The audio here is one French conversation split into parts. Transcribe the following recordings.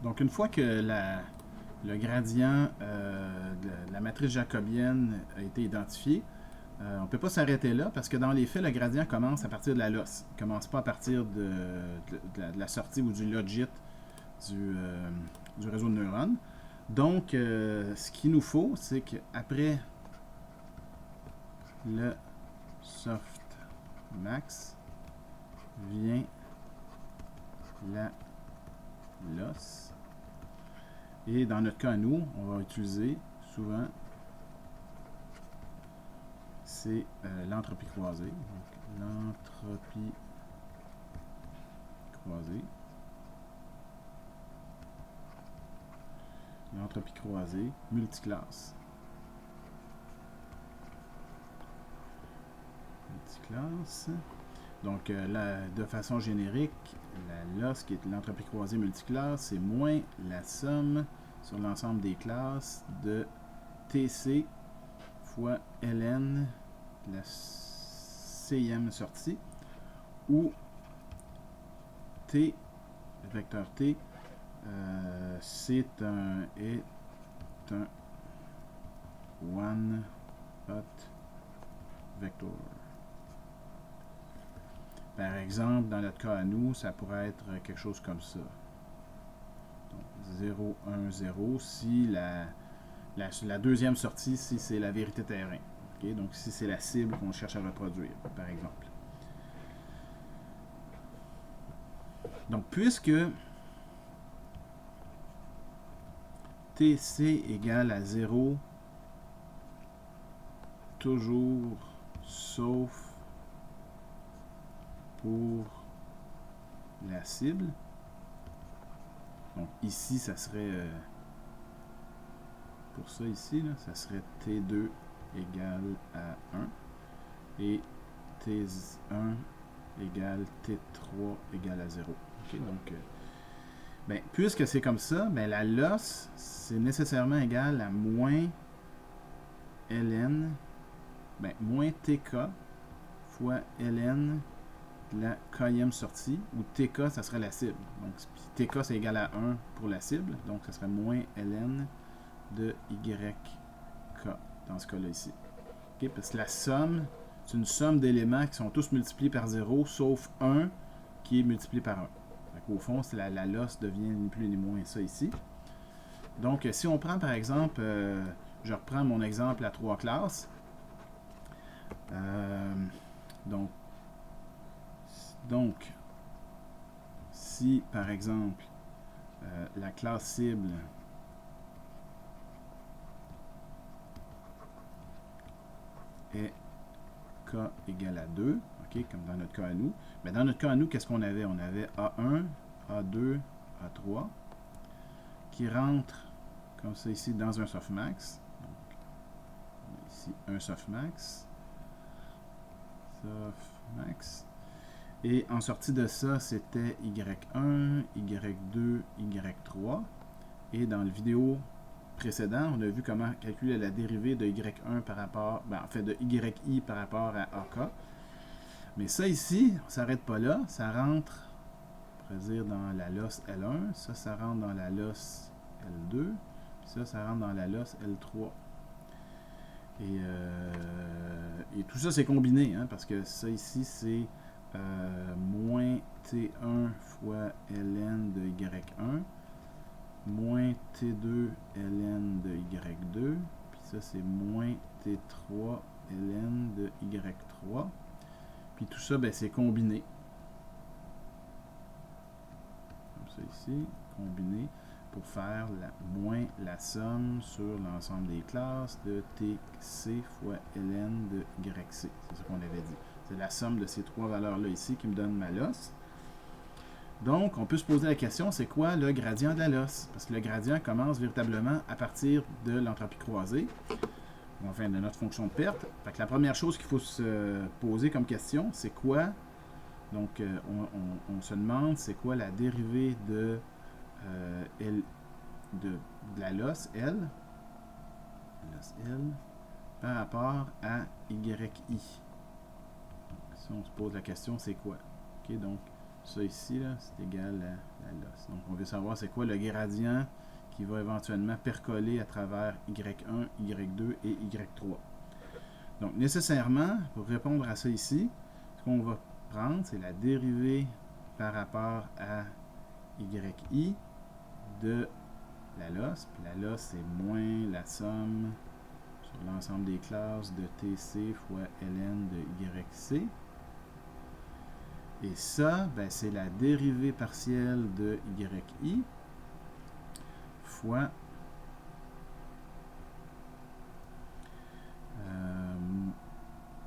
Donc, une fois que le gradient de la matrice jacobienne a été identifié, on ne peut pas s'arrêter là parce que dans les faits, le gradient commence à partir de la losse. Il ne commence pas à partir de la sortie ou du logit du réseau de neurones. Donc, ce qu'il nous faut, c'est qu'après le softmax vient la losse. Et dans notre cas à nous, on va utiliser souvent c'est l'entropie croisée. Donc, l'entropie croisée. L'entropie croisée multiclasse. Multiclasse. Donc, de façon générique, la losse qui est l'entropie croisée multiclasse, c'est moins la somme sur l'ensemble des classes de TC fois ln, la cème sortie, où T, le vecteur T, c'est un one hot vector. Par exemple, dans notre cas à nous, ça pourrait être quelque chose comme ça. Donc 0, 1, 0, si la deuxième sortie, si c'est la vérité terrain. Okay? Donc si c'est la cible qu'on cherche à reproduire, par exemple. Donc puisque TC égale à 0, toujours sauf pour la cible. Donc ici, ça serait pour ça ici, là, ça serait T2 égale à 1 et T1 égale T3 égale à 0. Okay, donc, puisque c'est comme ça, la losse, c'est nécessairement égal à moins ln, moins tk fois ln la kème sortie, où tk, ça serait la cible. Donc, tk, c'est égal à 1 pour la cible, donc ça serait moins ln de yk dans ce cas-là ici. Okay, parce que la somme, c'est une somme d'éléments qui sont tous multipliés par 0, sauf 1 qui est multiplié par 1. Au fond, la losse devient ni plus ni moins ça ici. Donc, si on prend par exemple, je reprends mon exemple à 3 classes. Donc, si par exemple, la classe cible est k égale à 2, okay, comme dans notre cas à nous. Mais dans notre cas à nous, qu'est-ce qu'on avait? On avait A1, A2, A3 qui rentrent comme ça ici dans un softmax. Donc, ici un softmax. Softmax. Et en sortie de ça, c'était Y1, Y2, Y3. Et dans la vidéo précédente, on a vu comment calculer la dérivée de Y1 par rapport, de YI par rapport à AK. Mais ça ici, on ne s'arrête pas là. Ça rentre, on pourrait dire, dans la losse L1. Ça rentre dans la losse L2. Puis ça rentre dans la losse L3. Et tout ça, c'est combiné, hein, parce que ça ici, c'est moins T1 fois ln de Y1, moins T2 ln de Y2, puis ça, c'est moins T3 ln de Y3. Puis tout ça, c'est combiné. Comme ça ici, combiné, pour faire moins la somme sur l'ensemble des classes de TC fois ln de YC. C'est ce qu'on avait dit. C'est la somme de ces trois valeurs-là ici qui me donne ma losse. Donc, on peut se poser la question, c'est quoi le gradient de la losse? Parce que le gradient commence véritablement à partir de l'entropie croisée, enfin de notre fonction de perte. Fait que la première chose qu'il faut se poser comme question, c'est quoi? Donc, on se demande, c'est quoi la dérivée de la losse L, par rapport à YI. Donc, si on se pose la question, c'est quoi? Okay, donc, ça ici, là, c'est égal à l'os. Donc, on veut savoir c'est quoi le gradient qui va éventuellement percoler à travers Y1, Y2 et Y3. Donc, nécessairement, pour répondre à ça ici, ce qu'on va prendre, c'est la dérivée par rapport à YI de la loss. Puis la loss, c'est moins la somme sur l'ensemble des classes de TC fois ln de YC. Et ça, ben, c'est la dérivée partielle de YI fois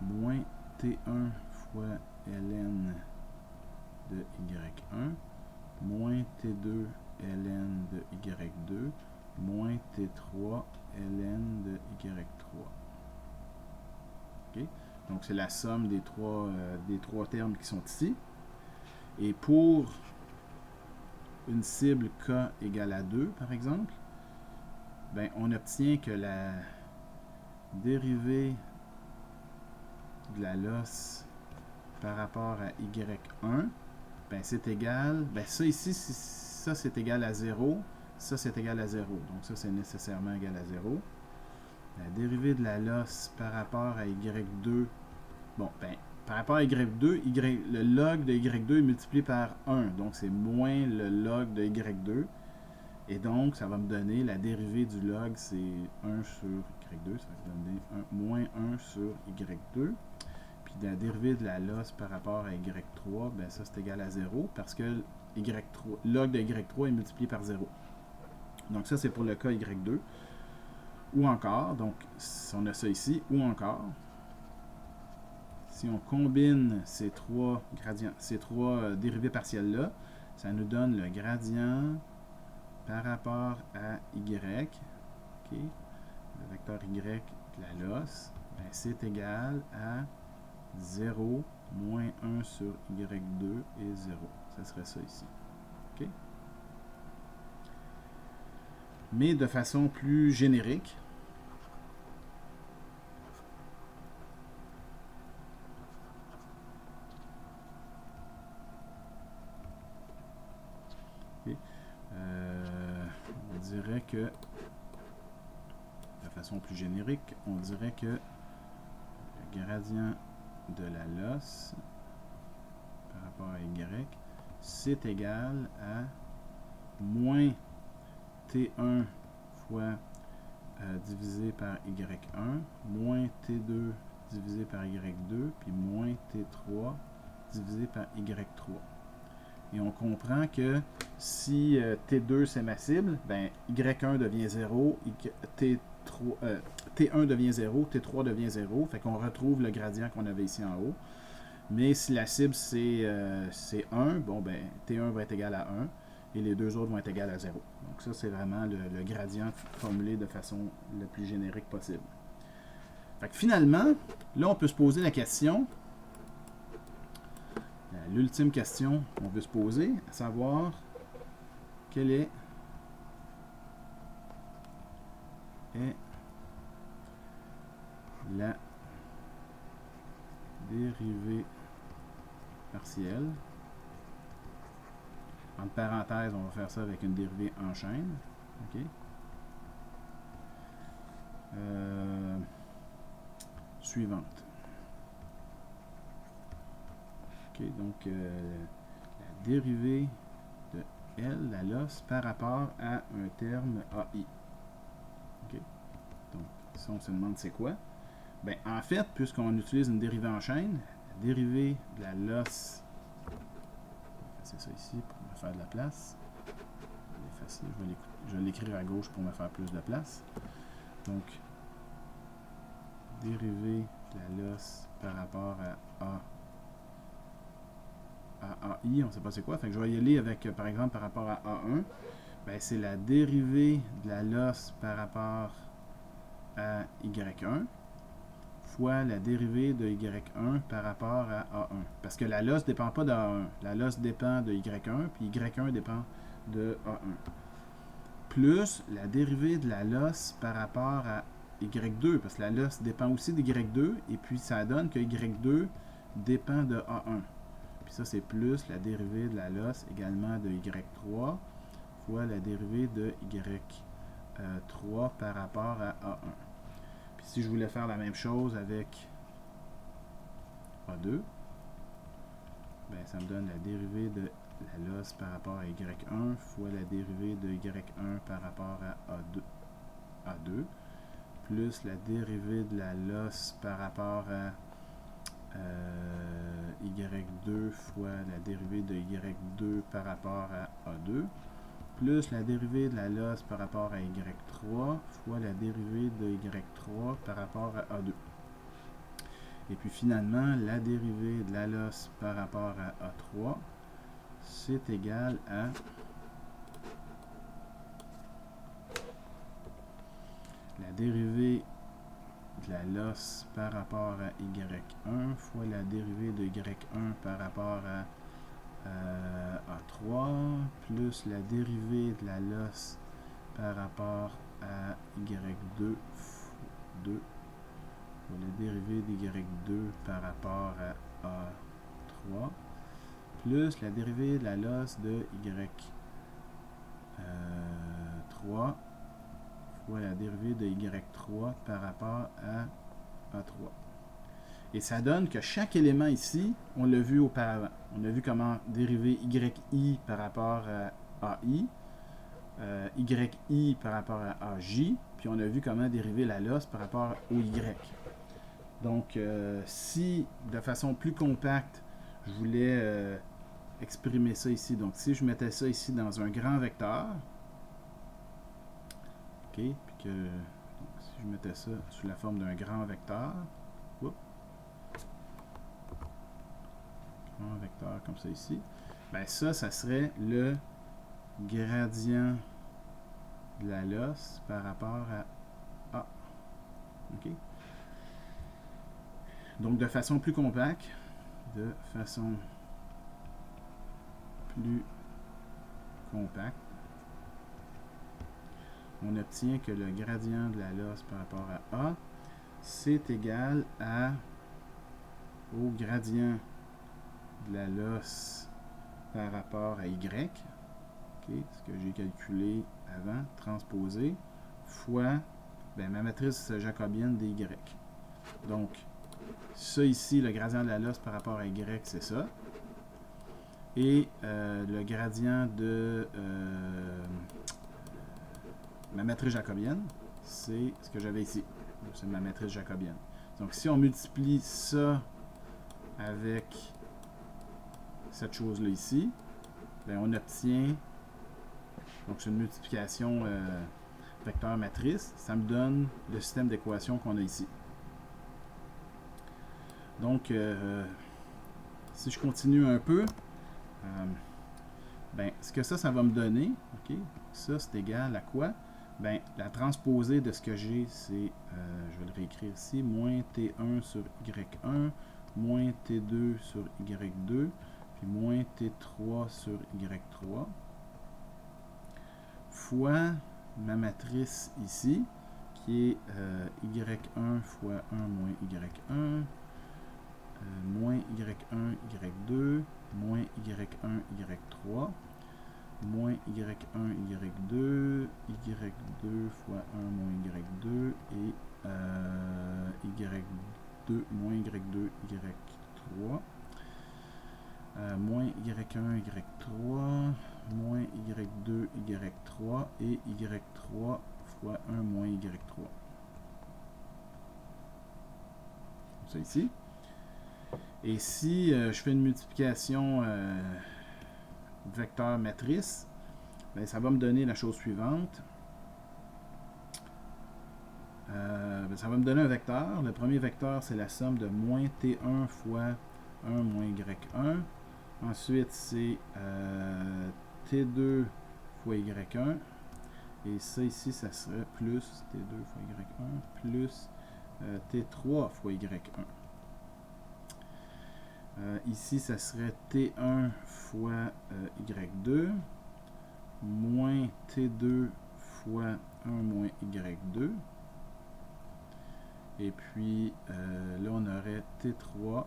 moins T1 fois ln de Y1 moins T2 ln de Y2 moins T3 ln de Y3. Okay? Donc, c'est la somme des trois termes qui sont ici. Et pour une cible K égale à 2, par exemple, ben, on obtient que la dérivée de la loss par rapport à Y1, ben, c'est égal, ben, ça ici, ça c'est égal à 0, ça c'est égal à 0. Donc ça c'est nécessairement égal à 0. La dérivée de la loss par rapport à Y2, bon, ben, par rapport à Y2, le log de Y2 est multiplié par 1, donc c'est moins le log de Y2. Et donc, ça va me donner la dérivée du log, c'est 1 sur Y2, ça va me donner moins 1 sur Y2. Puis la dérivée de la loss par rapport à Y3, ben ça c'est égal à 0 parce que log de Y3 est multiplié par 0. Donc ça c'est pour le cas Y2. Ou encore, donc on a ça ici, ou encore, si on combine ces trois dérivées partielles-là, ça nous donne le gradient par rapport à Y, okay, le vecteur Y de la loss, ben, c'est égal à 0, moins 1 sur Y2 et 0. Ça serait ça ici. Okay? Mais de façon plus générique, okay, on dirait que, de façon plus générique, on dirait que le gradient de la loss par rapport à Y, c'est égal à moins T1 fois divisé par Y1, moins T2 divisé par Y2, puis moins T3 divisé par Y3. Et on comprend que si T2 c'est ma cible, ben Y1 devient 0, T1 devient 0, T3 devient 0, fait qu'on retrouve le gradient qu'on avait ici en haut. Mais si la cible c'est 1, bon ben T1 va être égal à 1 et les deux autres vont être égales à 0. Donc ça c'est vraiment le gradient formulé de façon la plus générique possible. Fait que finalement, là on peut se poser la question, l'ultime question qu'on veut se poser, à savoir quelle est la dérivée partielle. Entre parenthèses, on va faire ça avec une dérivée en chaîne. Okay. Suivante. Okay, donc, la dérivée de L, la loss, par rapport à un terme AI. Okay. Donc, ça, on se demande c'est quoi. Ben, en fait, puisqu'on utilise une dérivée en chaîne, la dérivée de la loss, c'est ça ici pour me faire de la place. Je vais l'écrire à gauche pour me faire plus de place. Donc, dérivée de la loss par rapport à AI, on ne sait pas c'est quoi. Fait que je vais y aller avec, par exemple, par rapport à A1. Ben, c'est la dérivée de la loss par rapport à Y1 fois la dérivée de Y1 par rapport à A1. Parce que la loss ne dépend pas de A1. La loss dépend de Y1, puis Y1 dépend de A1. Plus la dérivée de la loss par rapport à Y2, parce que la loss dépend aussi de Y2, et puis ça donne que Y2 dépend de A1. Puis Puis ça, c'est plus la dérivée de la losse également de y3 fois la dérivée de y3 par rapport à A1. Puis si je voulais faire la même chose avec A2, ben, ça me donne la dérivée de la losse par rapport à y1 fois la dérivée de y1 par rapport à A2, plus la dérivée de la losse par rapport à y2 fois la dérivée de y2 par rapport à A2, plus la dérivée de la losse par rapport à y3 fois la dérivée de y3 par rapport à A2. Et puis finalement, la dérivée de la losse par rapport à A3, c'est égal à la dérivée de la losse par rapport à y1 fois la dérivée de y1 par rapport à A3 plus la dérivée de la losse par rapport à y2 fois la dérivée de y2 par rapport à A3 plus la dérivée de la losse de y3 fois la dérivée de y3 par rapport à A3. Et ça donne que chaque élément ici, on l'a vu auparavant. On a vu comment dériver yi par rapport à ai, yi par rapport à aj, puis on a vu comment dériver la losse par rapport au y. Donc, si de façon plus compacte, je voulais exprimer ça ici, donc si je mettais ça ici dans un grand vecteur, ok, puis que donc, si je mettais ça sous la forme d'un grand vecteur, un vecteur comme ça ici, ben ça serait le gradient de la losse par rapport à A. OK? Donc, de façon plus compacte, on obtient que le gradient de la losse par rapport à A, c'est égal au gradient de la losse par rapport à Y, okay, ce que j'ai calculé avant, transposé, fois ma matrice jacobienne des Y. Donc, ça ici, le gradient de la losse par rapport à Y, c'est ça. Et le gradient de ma matrice jacobienne, c'est ce que j'avais ici. C'est ma matrice jacobienne. Donc, si on multiplie ça avec cette chose-là ici, ben on obtient, donc c'est une multiplication vecteur-matrice, ça me donne le système d'équations qu'on a ici. Donc, si je continue un peu, ce que ça va me donner, ok, ça c'est égal à quoi? Ben, la transposée de ce que j'ai, c'est, je vais le réécrire ici, moins T1 sur Y1, moins T2 sur Y2, puis moins T3 sur Y3, fois ma matrice ici, qui est Y1 fois 1 moins Y1, moins Y1, Y2, moins Y1, Y3, moins Y1, Y2, Y2 fois 1 moins Y2, et Y2, moins Y2, Y3, moins Y1, Y3, moins Y2, Y3, et Y3 fois 1 moins Y3. Comme ça ici. Et si je fais une multiplication vecteur-matrice, ben, ça va me donner la chose suivante. Ça va me donner un vecteur. Le premier vecteur, c'est la somme de moins T1 fois 1 moins Y1. Ensuite, c'est T2 fois Y1. Et ça ici, ça serait plus T2 fois Y1 plus T3 fois Y1. Ici, ça serait T1 fois Y2 moins T2 fois 1 moins Y2. Et puis, là, on aurait T3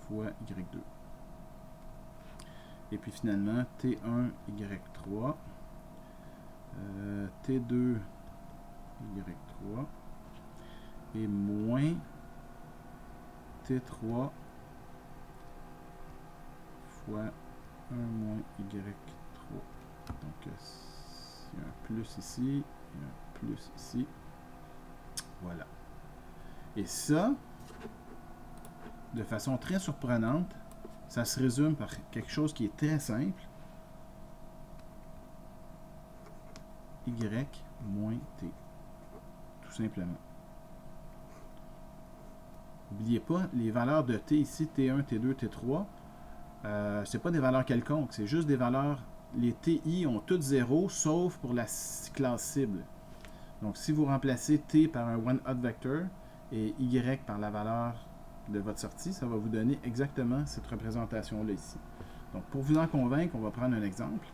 fois y2. Et puis finalement, t1, y3, t2, y3, et moins t3 fois 1 moins y3. Donc, il y a un plus ici, et un plus ici. Voilà. Et ça, de façon très surprenante, ça se résume par quelque chose qui est très simple. Y moins t. Tout simplement. N'oubliez pas, les valeurs de t ici, t1, t2, t3, ce n'est pas des valeurs quelconques, c'est juste des valeurs, les ti ont toutes 0, sauf pour la classe cible. Donc, si vous remplacez t par un one-hot vector et y par la valeur de votre sortie, ça va vous donner exactement cette représentation-là ici. Donc, pour vous en convaincre, on va prendre un exemple.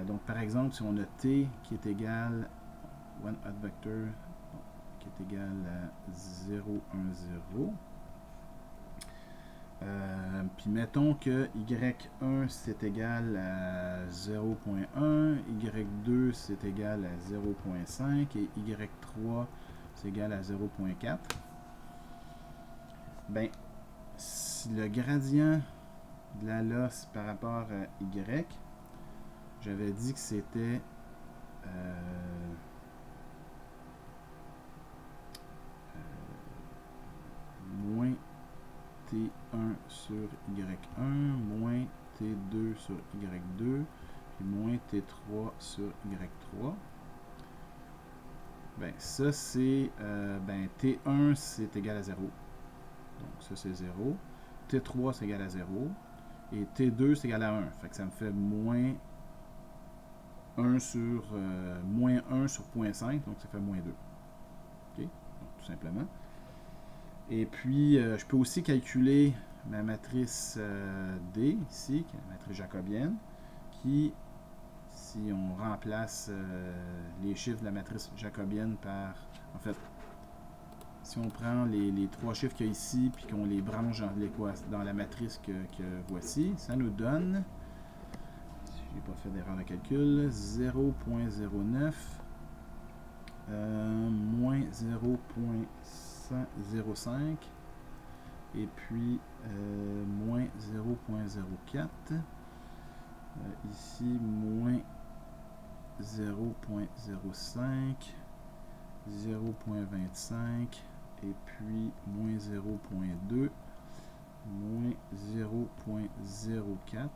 Donc, par exemple, si on a t qui est égal à one-hot vector qui est égal à 0, 1, 0. Puis mettons que y1 c'est égal à 0.1, y2 c'est égal à 0.5 et y3 c'est égal à 0.4. Ben, si le gradient de la losse par rapport à y, j'avais dit que c'était moins t1 sur y1, moins t2 sur y2, puis moins t3 sur y3. Ben, ça c'est, t1 c'est égal à 0. Donc ça c'est 0. t3 c'est égal à 0. Et t2 c'est égal à 1. Fait que ça me fait moins 1 sur, moins 1 sur 0.5, donc ça fait moins 2. OK? Donc, tout simplement. Et puis, je peux aussi calculer ma matrice D, ici, qui est la matrice jacobienne, qui, si on remplace les chiffres de la matrice jacobienne par... En fait, si on prend les trois chiffres qu'il y a ici, puis qu'on les branche dans la matrice que voici, ça nous donne, si je n'ai pas fait d'erreur de calcul, 0.09 moins 0.05 et puis moins 0.04 ici moins 0.05 0.25 et puis moins 0.2 moins 0.04,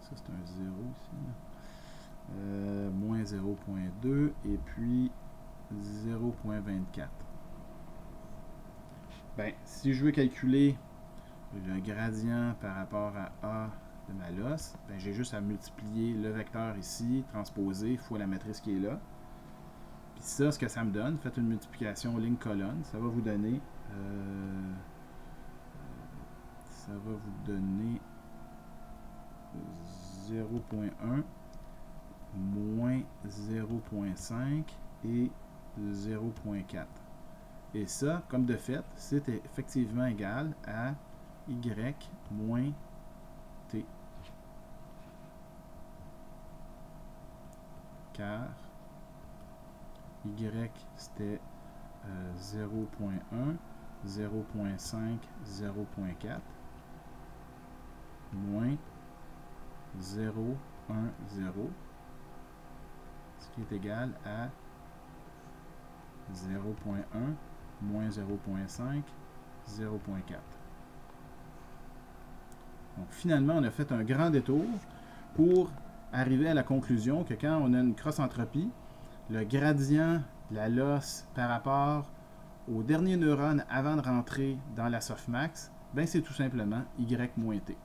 ça c'est un 0 ici, moins 0.2 et puis 0.24. Ben, si je veux calculer le gradient par rapport à A de ma losse, ben, j'ai juste à multiplier le vecteur ici, transposé, fois la matrice qui est là. Puis ça, ce que ça me donne, faites une multiplication ligne-colonne, ça va vous donner 0.1 moins 0.5 et 0.4. Et ça, comme de fait, c'est effectivement égal à y moins t. Car y c'était 0.1, 0.5, 0.4 moins 0, 1, 0, ce qui est égal à 0.1 moins 0.5, 0.4. Donc finalement, on a fait un grand détour pour arriver à la conclusion que quand on a une cross-entropie, le gradient de la losse par rapport au dernier neurone avant de rentrer dans la softmax, ben c'est tout simplement y moins t.